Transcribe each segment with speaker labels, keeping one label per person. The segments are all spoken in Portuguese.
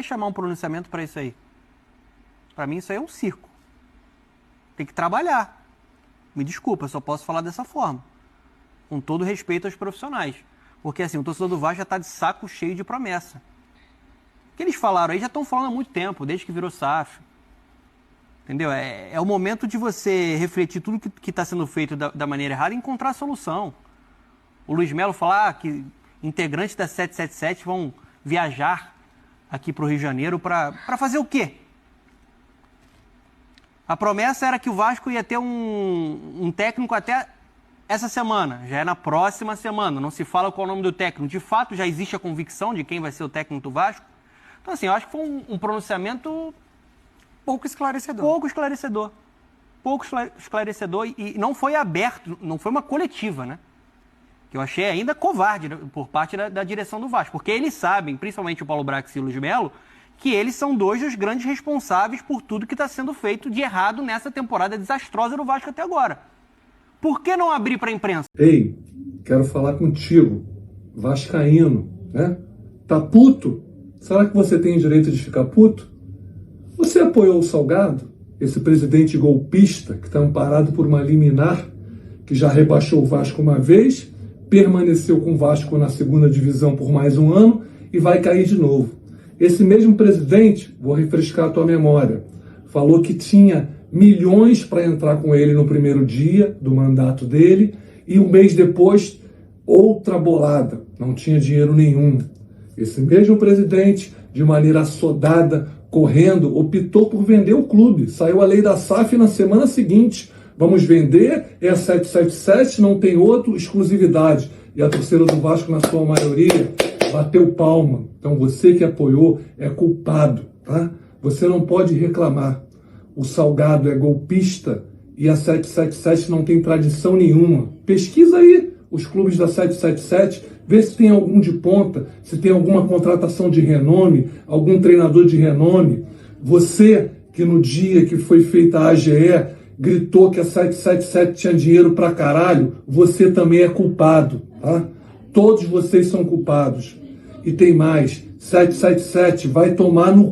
Speaker 1: chamar um pronunciamento para isso aí? Para mim isso aí é um circo. Tem que trabalhar. Me desculpa, eu só posso falar dessa forma. Com todo respeito aos profissionais. Porque assim, o torcedor do Vasco já está de saco cheio de promessa. O que eles falaram aí já estão falando há muito tempo, desde que virou SAF. Entendeu? É o momento de você refletir tudo que está sendo feito da maneira errada e encontrar a solução. O Luiz Melo falar que integrantes da 777 vão viajar aqui para o Rio de Janeiro para fazer o quê? A promessa era que o Vasco ia ter um técnico até essa semana, já é na próxima semana, não se fala qual é o nome do técnico. De fato, já existe a convicção de quem vai ser o técnico do Vasco. Então, assim, eu acho que foi um pronunciamento
Speaker 2: pouco esclarecedor.
Speaker 1: Pouco esclarecedor e não foi aberto, não foi uma coletiva, né? Que eu achei ainda covarde por parte da direção do Vasco, porque eles sabem, principalmente o Paulo Brax e o Luiz Melo, que eles são dois dos grandes responsáveis por tudo que está sendo feito de errado nessa temporada desastrosa do Vasco até agora. Por que não abrir para a imprensa?
Speaker 3: Ei, quero falar contigo, vascaíno, né? Tá puto? Será que você tem direito de ficar puto? Você apoiou o Salgado, esse presidente golpista que está amparado por uma liminar que já rebaixou o Vasco uma vez, permaneceu com o Vasco na segunda divisão por mais um ano e vai cair de novo. Esse mesmo presidente, vou refrescar a tua memória, falou que tinha milhões para entrar com ele no primeiro dia do mandato dele e um mês depois, outra bolada, não tinha dinheiro nenhum. Esse mesmo presidente, de maneira assodada, correndo, optou por vender o clube. Saiu a lei da SAF na semana seguinte. Vamos vender, é a 777, não tem outro, exclusividade. E a torcida do Vasco, na sua maioria, bateu palma. Então você que apoiou é culpado, tá? Você não pode reclamar. O Salgado é golpista e a 777 não tem tradição nenhuma. Pesquisa aí os clubes da 777, vê se tem algum de ponta, se tem alguma contratação de renome, algum treinador de renome. Você que no dia que foi feita a AGE gritou que a 777 tinha dinheiro pra caralho, você também é culpado, tá? Todos vocês são culpados. E tem mais, 777 vai tomar no...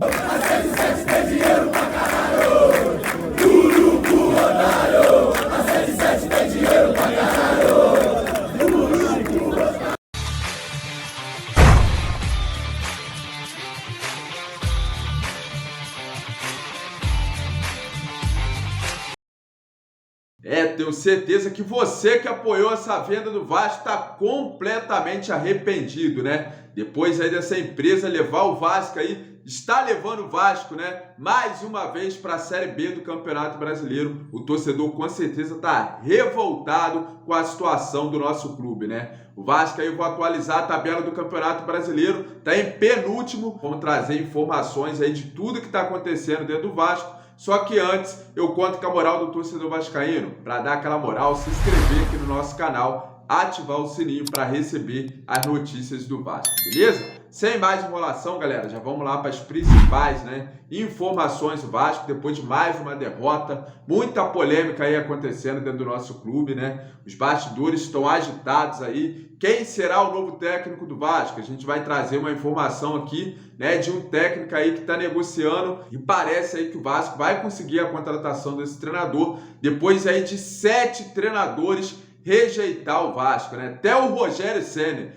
Speaker 4: Tenho certeza que você que apoiou essa venda do Vasco está completamente arrependido, né? Depois aí dessa empresa levar o Vasco aí, está levando o Vasco, né? Mais uma vez para a Série B do Campeonato Brasileiro. O torcedor com certeza está revoltado com a situação do nosso clube, né? O Vasco aí, eu vou atualizar a tabela do Campeonato Brasileiro, está em penúltimo. Vamos trazer informações aí de tudo que está acontecendo dentro do Vasco. Só que antes, eu conto com a moral do torcedor vascaíno. Para dar aquela moral, se inscrever aqui no nosso canal, ativar o sininho para receber as notícias do Vasco, beleza? Sem mais enrolação, galera, já vamos lá para as principais, né, informações do Vasco, depois de mais uma derrota, muita polêmica aí acontecendo dentro do nosso clube, né? Os bastidores estão agitados aí. Quem será o novo técnico do Vasco? A gente vai trazer uma informação aqui, né, de um técnico aí que está negociando e parece aí que o Vasco vai conseguir a contratação desse treinador depois aí de 7 treinadores rejeitar o Vasco, né? Até o Rogério Ceni,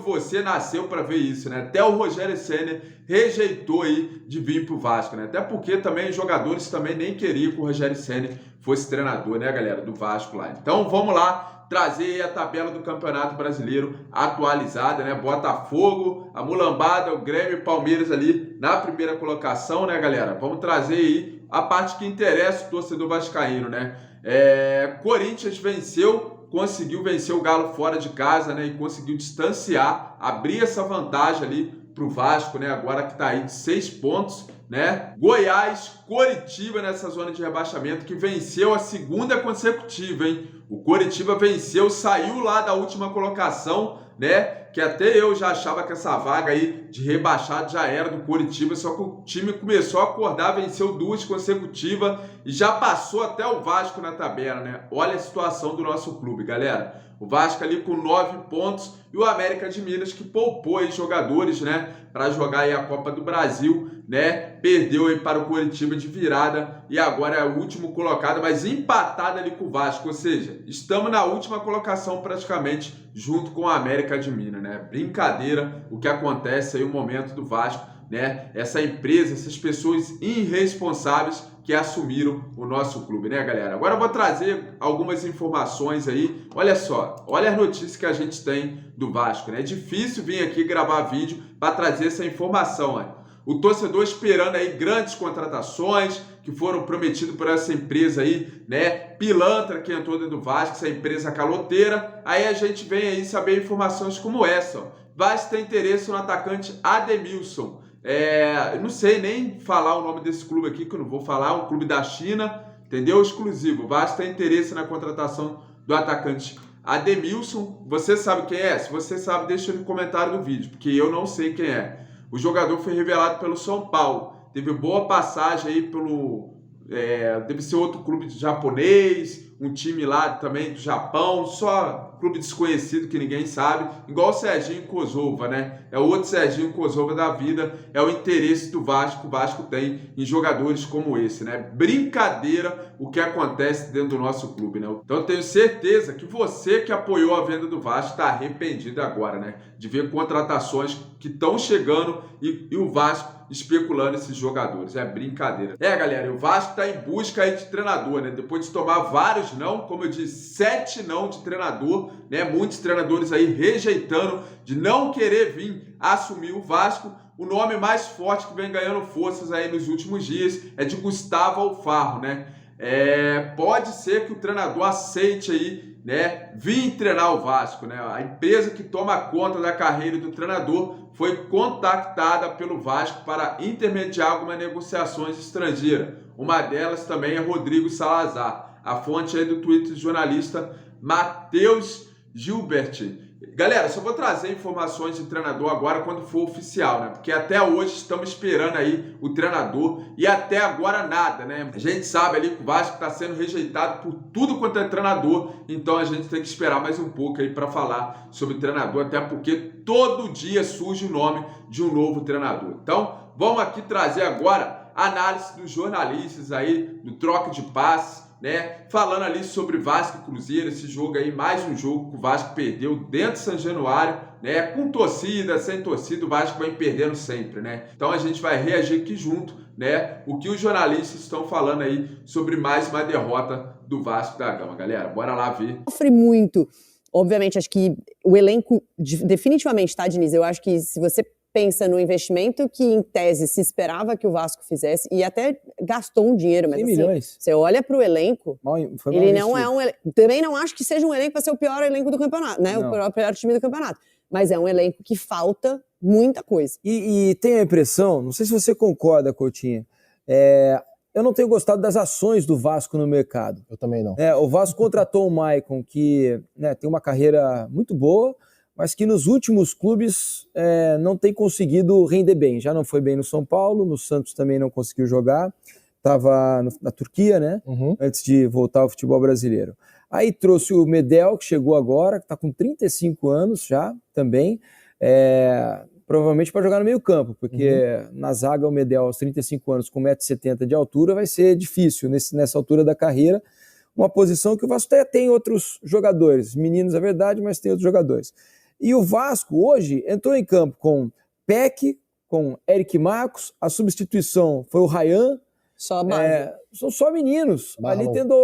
Speaker 4: você nasceu para ver isso, né? Até o Rogério Ceni rejeitou aí de vir pro Vasco, né? Até porque também os jogadores também nem queriam que o Rogério Ceni fosse treinador, né, galera, do Vasco lá. Então vamos lá trazer a tabela do Campeonato Brasileiro atualizada, né? Botafogo, a Mulambada, o Grêmio e Palmeiras ali na primeira colocação, né, galera? Vamos trazer aí a parte que interessa o torcedor vascaíno, né? Corinthians conseguiu vencer o Galo fora de casa, né? E conseguiu distanciar, abrir essa vantagem ali pro Vasco, né? Agora que tá aí de 6 pontos, né? Goiás, Coritiba nessa zona de rebaixamento, que venceu a segunda consecutiva, hein? O Coritiba venceu, saiu lá da última colocação, né? Que até eu já achava que essa vaga aí de rebaixado já era do Coritiba, só que o time começou a acordar, venceu 2 consecutivas e já passou até o Vasco na tabela, né? Olha a situação do nosso clube, galera. O Vasco ali com 9 pontos e o América de Minas que poupou aí jogadores, né, para jogar aí a Copa do Brasil, né, perdeu aí para o Coritiba de virada e agora é o último colocado, mas empatado ali com o Vasco, ou seja, estamos na última colocação praticamente junto com o América de Minas, né? Brincadeira o que acontece aí, o momento do Vasco, né? Essa empresa, essas pessoas irresponsáveis que assumiram o nosso clube, né, galera? Agora eu vou trazer algumas informações aí. Olha só, olha as notícias que a gente tem do Vasco, né? É difícil vir aqui gravar vídeo para trazer essa informação, né? O torcedor esperando aí grandes contratações que foram prometidas por essa empresa aí, né? Pilantra que entrou dentro do Vasco, essa empresa caloteira. Aí a gente vem aí saber informações como essa, ó. Vasco tem interesse no atacante Ademilson. Eu não sei nem falar o nome desse clube aqui, que eu não vou falar, um clube da China, entendeu? Exclusivo. O Vasco tem interesse na contratação do atacante Ademilson. Você sabe quem é? Se você sabe, deixa no comentário do vídeo, porque eu não sei quem é. O jogador foi revelado pelo São Paulo. Teve boa passagem aí pelo... deve ser outro clube japonês, um time lá também do Japão, só clube desconhecido que ninguém sabe, igual o Serginho Kozova, né? É o outro Serginho Kozova da vida, é o interesse do Vasco, o Vasco tem em jogadores como esse, né? Brincadeira o que acontece dentro do nosso clube, né? Então eu tenho certeza que você que apoiou a venda do Vasco está arrependido agora, né? De ver contratações que estão chegando e o Vasco especulando esses jogadores. É brincadeira. Galera, o Vasco está em busca aí de treinador, né? Depois de tomar vários não, como eu disse, 7 não de treinador, né? Muitos treinadores aí rejeitando de não querer vir assumir o Vasco. O nome mais forte que vem ganhando forças aí nos últimos dias é de Gustavo Alfarro, né? Pode ser que o treinador aceite aí, né, vir treinar o Vasco, né? A empresa que toma conta da carreira do treinador foi contactada pelo Vasco para intermediar algumas negociações estrangeiras. Uma delas também é Rodrigo Salazar. A fonte aí do Twitter do jornalista Matheus Gilbert. Galera, só vou trazer informações de treinador agora quando for oficial, né? Porque até hoje estamos esperando aí o treinador e até agora nada, né? A gente sabe ali que o Vasco está sendo rejeitado por tudo quanto é treinador, então a gente tem que esperar mais um pouco aí para falar sobre treinador, até porque todo dia surge o nome de um novo treinador. Então, vamos aqui trazer agora a análise dos jornalistas aí, do troca de passes, né? Falando ali sobre Vasco e Cruzeiro, esse jogo aí, mais um jogo que o Vasco perdeu dentro de São Januário, né? Com torcida, sem torcida, o Vasco vai perdendo sempre, né? Então a gente vai reagir aqui junto, né? O que os jornalistas estão falando aí sobre mais uma derrota do Vasco da Gama, galera. Bora lá ver.
Speaker 5: Sofre muito. Obviamente, acho que o elenco, definitivamente, tá, Diniz? Eu acho que se você pensa no investimento que, em tese, se esperava que o Vasco fizesse, e até gastou um dinheiro, mas assim,
Speaker 6: milhões.
Speaker 5: Você olha para o elenco, ele não é um elenco. Também não acho que seja um elenco para ser o pior elenco do campeonato, né? O pior time do campeonato. Mas é um elenco que falta muita coisa.
Speaker 6: E tem a impressão, não sei se você concorda, Coutinho, eu não tenho gostado das ações do Vasco no mercado.
Speaker 7: Eu também não.
Speaker 6: O Vasco contratou o Maicon, que, né, tem uma carreira muito boa, mas que nos últimos clubes não tem conseguido render bem. Já não foi bem no São Paulo, no Santos também não conseguiu jogar, estava na Turquia, né? Antes de voltar ao futebol brasileiro. Aí trouxe o Medel, que chegou agora, que está com 35 anos já também, provavelmente para jogar no meio campo, porque na zaga o Medel aos 35 anos com 1,70 m de altura vai ser difícil nessa altura da carreira, uma posição que o Vasco até tem outros jogadores, meninos é verdade, mas tem outros jogadores. E o Vasco hoje entrou em campo com Peck, com Eric Marcos, a substituição foi o Ryan.
Speaker 5: Só a base.
Speaker 6: São só meninos.
Speaker 7: Marlon,
Speaker 6: ali tendo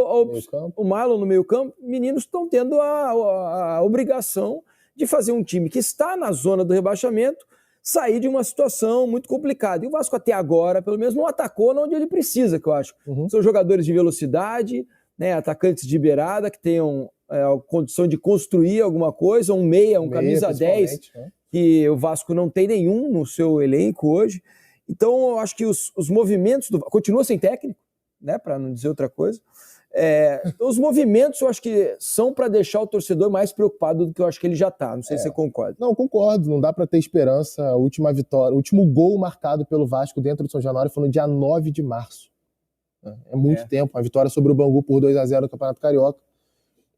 Speaker 6: o Marlon no meio campo, meninos estão tendo a obrigação de fazer um time que está na zona do rebaixamento sair de uma situação muito complicada. E o Vasco até agora, pelo menos, não atacou onde ele precisa, que eu acho. São jogadores de velocidade, né, atacantes de beirada que tenham a condição de construir alguma coisa, um meia, camisa 10, né? Que o Vasco não tem nenhum no seu elenco hoje. Então, eu acho que os movimentos continua sem técnico, né, para não dizer outra coisa. Então, os movimentos eu acho que são para deixar o torcedor mais preocupado do que eu acho que ele já está. Não sei se você concorda.
Speaker 7: Não, concordo. Não dá para ter esperança. A última vitória, o último gol marcado pelo Vasco dentro do São Januário foi no dia 9 de março. É muito tempo. Uma vitória sobre o Bangu por 2-0 no Campeonato Carioca.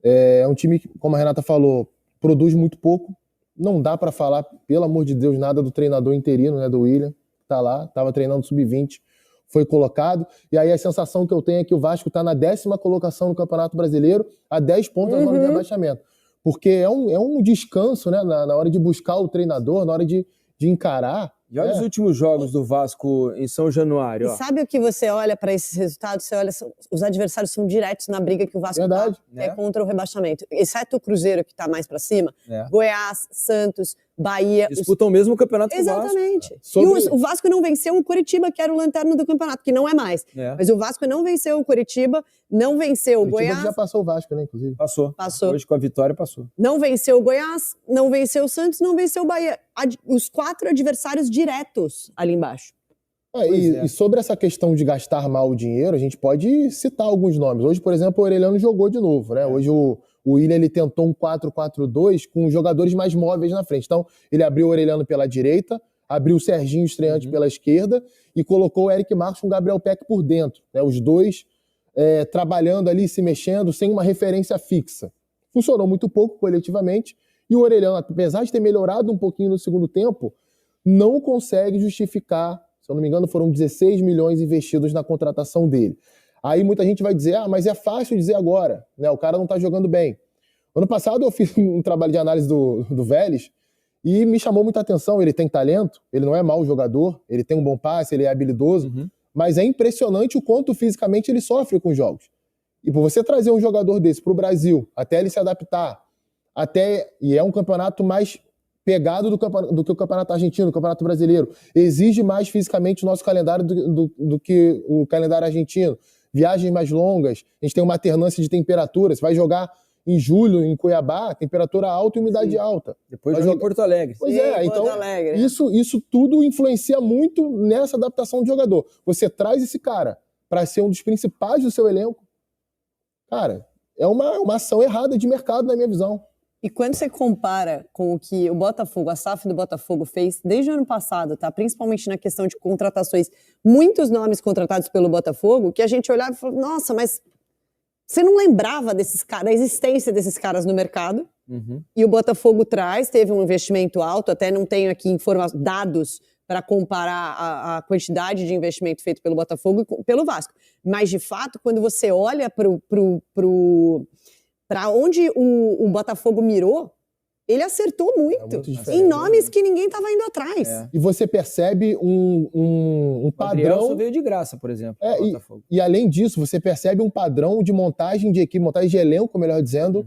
Speaker 7: É um time que, como a Renata falou, produz muito pouco. Não dá para falar, pelo amor de Deus, nada do treinador interino, né, do William, que tá lá, estava treinando sub-20, foi colocado. E aí a sensação que eu tenho é que o Vasco está na 10ª colocação no Campeonato Brasileiro, a 10 pontos da zona de rebaixamento. Porque é um descanso, né, na hora de buscar o treinador, na hora de encarar.
Speaker 6: E olha os últimos jogos do Vasco em São Januário.
Speaker 5: E sabe o que você olha para esses resultados? Você olha, os adversários são diretos na briga que o Vasco está contra o rebaixamento. Exceto o Cruzeiro, que está mais para cima. Goiás, Santos, Bahia.
Speaker 6: Disputam o mesmo campeonato que o Vasco.
Speaker 5: Exatamente. E o Vasco não venceu o Coritiba, que era o lanterna do campeonato, que não é mais. Mas o Vasco não venceu o Coritiba, não venceu o Goiás.
Speaker 7: Já passou o Vasco, né, inclusive?
Speaker 6: Passou. Hoje com a vitória passou.
Speaker 5: Não venceu o Goiás, não venceu o Santos, não venceu o Bahia. Os 4 adversários diretos ali embaixo.
Speaker 7: E sobre essa questão de gastar mal o dinheiro, a gente pode citar alguns nomes. Hoje, por exemplo, o Orelhano jogou de novo, né? Hoje o William ele tentou um 4-4-2 com jogadores mais móveis na frente. Então, ele abriu o Orelhano pela direita, abriu o Serginho estreante pela esquerda e colocou o Eric Marcos com o Gabriel Peck por dentro, né? Os dois trabalhando ali, se mexendo, sem uma referência fixa. Funcionou muito pouco coletivamente e o Orelhano, apesar de ter melhorado um pouquinho no segundo tempo, não consegue justificar, se eu não me engano, foram 16 milhões investidos na contratação dele. Aí muita gente vai dizer, mas é fácil dizer agora, né? O cara não tá jogando bem. Ano passado eu fiz um trabalho de análise do Vélez e me chamou muita atenção. Ele tem talento, ele não é mau jogador, ele tem um bom passe, ele é habilidoso, mas é impressionante o quanto fisicamente ele sofre com os jogos. E por você trazer um jogador desse pro Brasil, até ele se adaptar, e é um campeonato mais pegado do que o campeonato argentino, o campeonato brasileiro, exige mais fisicamente o nosso calendário do que o calendário argentino. Viagens mais longas, a gente tem uma alternância de temperatura, você vai jogar em julho, em Cuiabá, temperatura alta e umidade alta.
Speaker 6: Depois joga em Porto Alegre.
Speaker 7: Pois então isso tudo influencia muito nessa adaptação do jogador. Você traz esse cara para ser um dos principais do seu elenco, cara, é uma ação errada de mercado na minha visão.
Speaker 5: E quando você compara com o que o Botafogo, a SAF do Botafogo fez desde o ano passado, tá? Principalmente na questão de contratações, muitos nomes contratados pelo Botafogo, que a gente olhava e falava, nossa, mas você não lembrava da existência desses caras no mercado? E o Botafogo teve um investimento alto, até não tenho aqui dados para comparar a quantidade de investimento feito pelo Botafogo e pelo Vasco. Mas, de fato, quando você olha para onde o Botafogo mirou, ele acertou muito em nomes que ninguém estava indo atrás.
Speaker 7: E você percebe um padrão...
Speaker 6: O só veio de graça, por exemplo.
Speaker 7: E além disso, você percebe um padrão de montagem de equipe, montagem de elenco, melhor dizendo,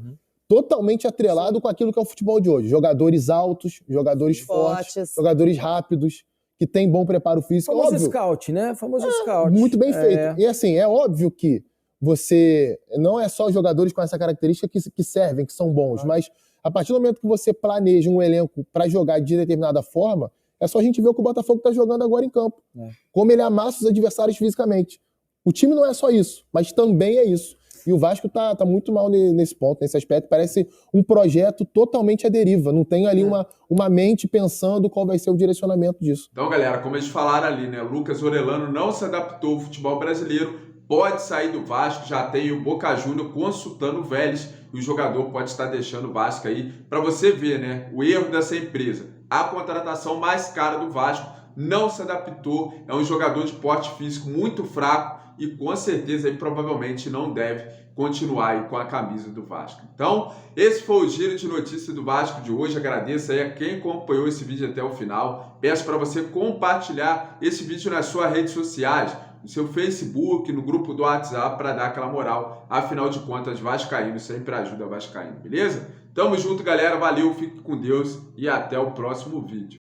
Speaker 7: totalmente atrelado com aquilo que é o futebol de hoje. Jogadores altos, jogadores fortes, jogadores rápidos, que têm bom preparo físico.
Speaker 6: Famoso scout, né? Famoso scout.
Speaker 7: Muito bem feito. E assim, é óbvio que você não é só jogadores com essa característica que servem, que são bons, mas a partir do momento que você planeja um elenco para jogar de determinada forma, é só a gente ver o que o Botafogo está jogando agora em campo. Como ele amassa os adversários fisicamente. O time não é só isso, mas também é isso. E o Vasco tá muito mal nesse ponto, nesse aspecto. Parece um projeto totalmente à deriva. Não tem ali uma mente pensando qual vai ser o direcionamento disso.
Speaker 4: Então, galera, como eles falaram ali, né? Lucas Orelhano não se adaptou ao futebol brasileiro. Pode sair do Vasco, já tem o Boca Júnior consultando o Vélez e o jogador pode estar deixando o Vasco aí para você ver, né, o erro dessa empresa. A contratação mais cara do Vasco não se adaptou, é um jogador de porte físico muito fraco e com certeza aí provavelmente não deve continuar aí com a camisa do Vasco. Então, esse foi o giro de notícias do Vasco de hoje. Agradeço aí a quem acompanhou esse vídeo até o final. Peço para você compartilhar esse vídeo nas suas redes sociais, no seu Facebook, no grupo do WhatsApp, para dar aquela moral. Afinal de contas, vascaíno sempre ajuda vascaíno, beleza? Tamo junto, galera. Valeu, fique com Deus e até o próximo vídeo.